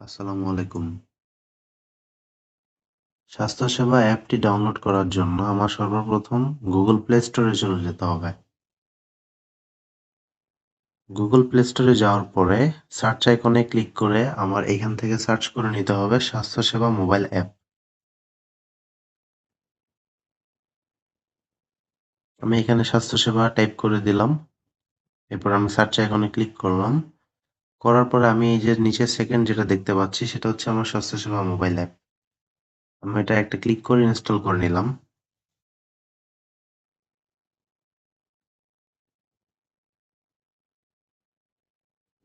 আসসালামু আলাইকুম। স্বাস্থ্যসেবা অ্যাপটি ডাউনলোড করার জন্য আমার সর্বপ্রথম গুগল প্লে স্টোরে চলে যেতে হবে। গুগল প্লে স্টোরে যাওয়ার পরে সার্চ আইকনে ক্লিক করে আমার এখান থেকে সার্চ করে নিতে হবে স্বাস্থ্যসেবা মোবাইল অ্যাপ। আমি এখানে স্বাস্থ্যসেবা টাইপ করে দিলাম। এরপর আমি সার্চ আইকনে ক্লিক করলাম। করার পরে আমি এই যে নিচে সেকেন্ড যেটা দেখতে পাচ্ছি সেটা হচ্ছে আমার স্বাস্থ্যসেবা মোবাইল অ্যাপ। আমি এটা একটা ক্লিক করে ইনস্টল করে নিলাম।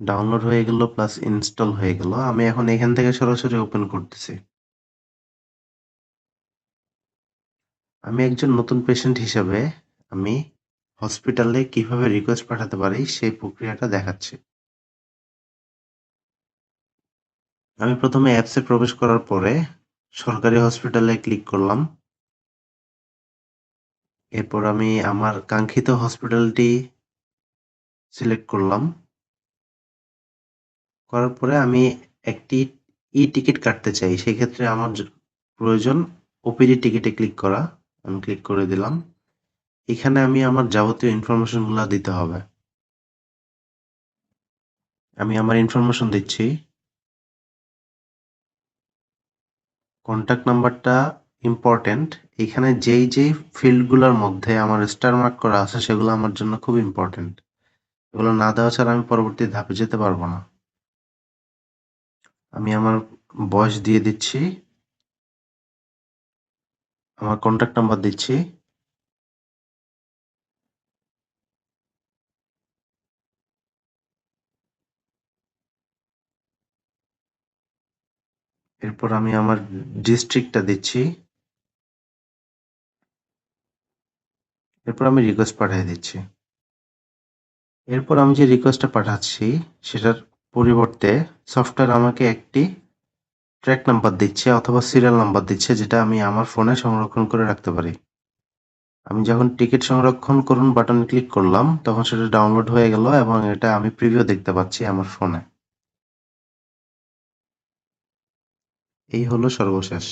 ডাউনলোড হয়ে গেল প্লাস ইনস্টল হয়ে গেল। আমি এখন এখান থেকে সরাসরি ওপেন করতেছি। আমি একজন নতুন পেশেন্ট হিসাবে আমি হসপিটালে কিভাবে রিকোয়েস্ট পাঠাতে পারি সেই প্রক্রিয়াটা দেখাচ্ছি। আমি প্রথমে অ্যাপসে প্রবেশ করার পরে সরকারি হসপিটালে ক্লিক করলাম। এরপর আমি আমার কাঙ্ক্ষিত হসপিটালটি সিলেক্ট করলাম। করার পরে আমি একটি টিকিট কাটতে চাই। সেক্ষেত্রে আমার প্রয়োজন ওপিডি টিকিটে ক্লিক করা। আমি ক্লিক করে দিলাম। এখানে আমি আমার যাবতীয় ইনফরমেশনগুলো দিতে হবে। আমি আমার ইনফরমেশন দিচ্ছি। কন্টাক্ট নাম্বারটা ইম্পর্টেন্ট। এখানে যেই ফিল্ডগুলোর মধ্যে আমার স্টার মার্ক করা আছে সেগুলো আমার জন্য খুব ইম্পর্টেন্ট। এগুলো না দেওয়া ছাড়া আমি পরবর্তী ধাপে যেতে পারবো না। আমি আমার বয়স দিয়ে দিচ্ছি, আমার কন্টাক্ট নাম্বার দিচ্ছি। এরপর আমি আমার ডিস্ট্রিক্টটা দিচ্ছি। এরপর আমি রিকোয়েস্ট পাঠিয়ে দিচ্ছি। এরপর আমি যে রিকোয়েস্টটা পাঠাচ্ছি সেটার পরিবর্তে সফটওয়্যার আমাকে একটি ট্র্যাক নাম্বার দিচ্ছে অথবা সিরিয়াল নাম্বার দিচ্ছে, যেটা আমি আমার ফোনে সংরক্ষণ করে রাখতে পারি। আমি যখন টিকিট সংরক্ষণ করুন বাটনে ক্লিক করলাম তখন সেটা ডাউনলোড হয়ে গেল এবং এটা আমি প্রিভিউ দেখতে পাচ্ছি আমার ফোনে। এই হলো সর্বশেষ।